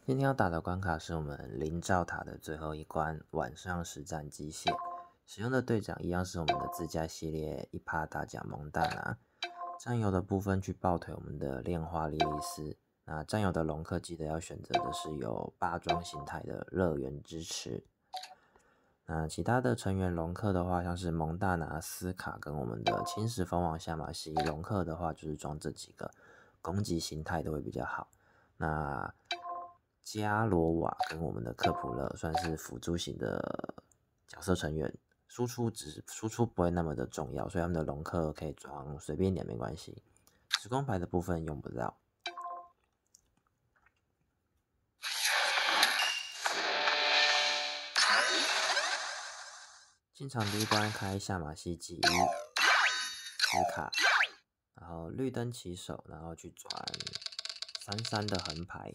今天要打的关卡是我们灵照塔的最后一关晚上实战机械，使用的队长一样是我们的自家系列1趴大奖蒙大拿。战友的部分去爆腿我们的炼化莉莉丝，那战友的龙克记得要选择的是有霸装形态的乐园之池。那其他的成员龙克的话，像是蒙大拿、斯卡跟我们的侵蚀风王夏马西，龙克的话就是装这几个攻击形态都会比较好。那加罗瓦跟我们的克普勒算是辅助型的角色成员，输出不会那么的重要，所以他们的龙克可以装随便一点没关系。时空牌的部分用不到。进场第一关开夏马西记忆斯卡，然后绿灯起手，然后去转3-3的横牌。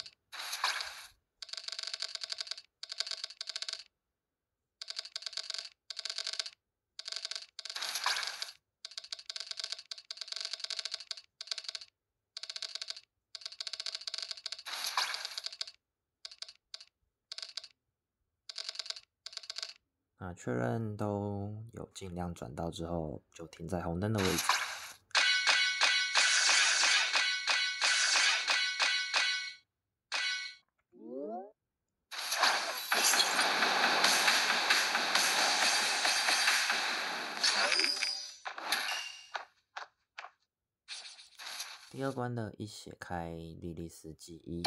那确认都有尽量转到之后，就停在红灯的位置。第二关的一血开莉莉丝记忆，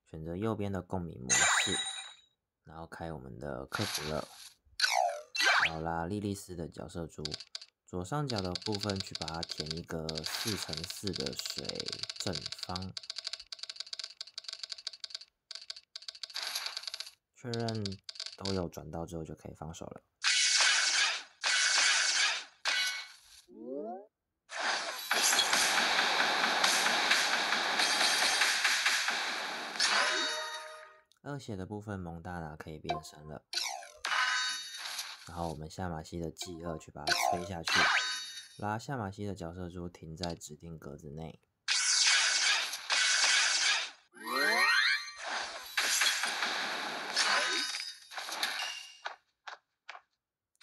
选择右边的共鸣模式，然后开我们的克普勒，然后拉莉莉丝的角色珠，左上角的部分去把它填一个4×4的水正方，确认都有转到之后就可以放手了。二血的部分蒙大拿可以变身了，然后我们夏马西的继2去把它推下去，拉夏马西的角色珠停在指定格子内。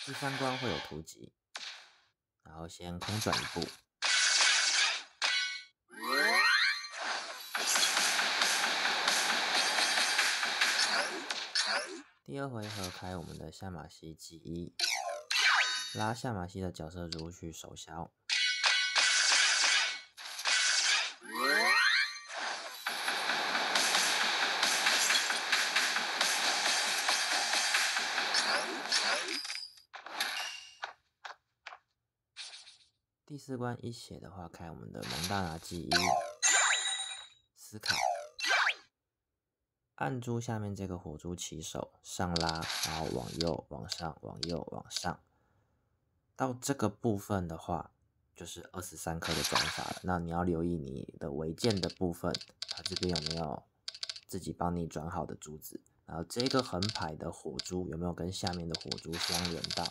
第3关会有突击，然后先空转1步。第2回合开我们的夏马西记忆，拉夏马西的角色珠去手消。第4关一血的话，开我们的蒙大拿记忆，斯卡，按住下面这个火珠起手上拉，然后往右往上往右往上，到这个部分的话就是23颗的转法了。那你要留意你的违建的部分，它这边有没有自己帮你转好的珠子，然后这个横排的火珠有没有跟下面的火珠相连到。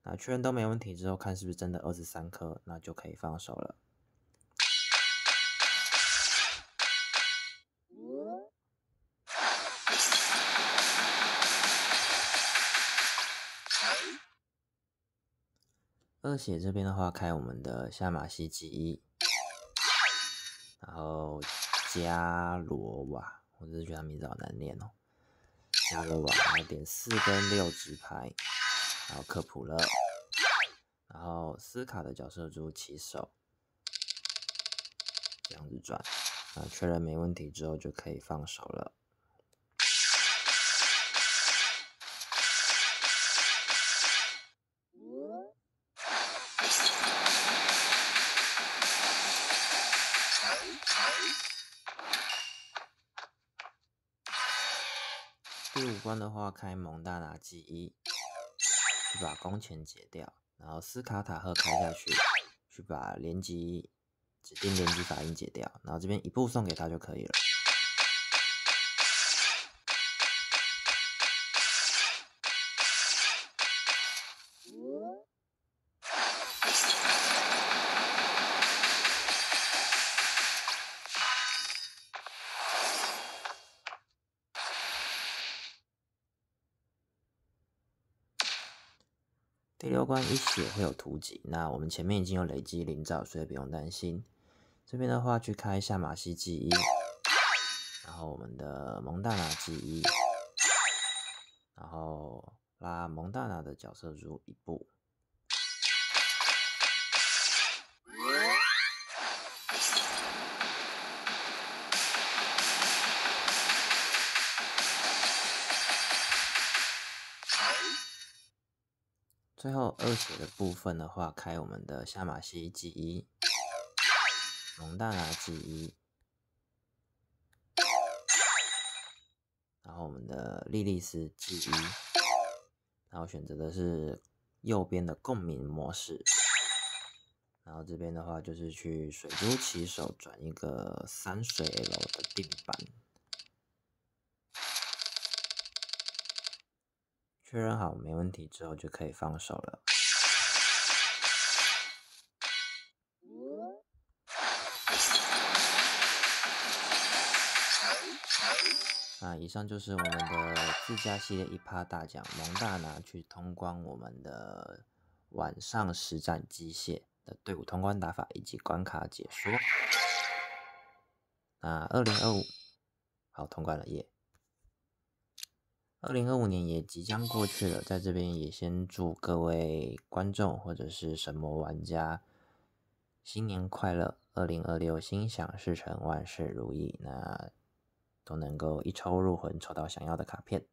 那确认都没问题之后，看是不是真的23颗，那就可以放手了。二血这边的话，开我们的夏马西记忆，然后加罗瓦，我只是觉得他名字好难念哦。加罗瓦，然后点4跟6直牌，然后克普勒，然后斯卡的角色珠起手，这样子转，那确认没问题之后就可以放手了。第5关的话，开蒙大拿记忆，去把弓钱解掉，然后斯卡塔赫开下去，去把指定连击法印解掉，然后这边1步送给他就可以了。第6关一血会有图集，那我们前面已经有累积灵兆，所以不用担心。这边的话去开下马西记忆，然后我们的蒙大拿记忆，然后拉蒙大拿的角色入1步。最后2血的部分的话，开我们的下马西记忆、蒙大拿记忆，然后我们的莉莉丝记忆，然后选择的是右边的共鸣模式。然后这边的话就是去水珠起手转一个3水 L 的定板，确认好没问题之后就可以放手了。那以上就是我们的自家系列1趴大奖蒙大拿去通关我们的晚上实战机械的队伍通关打法以及关卡解说。那2025好通关了耶！2025年也即将过去了，在这边也先祝各位观众或者是神魔玩家新年快乐，2026心想事成，万事如意，那都能够一抽入魂，抽到想要的卡片。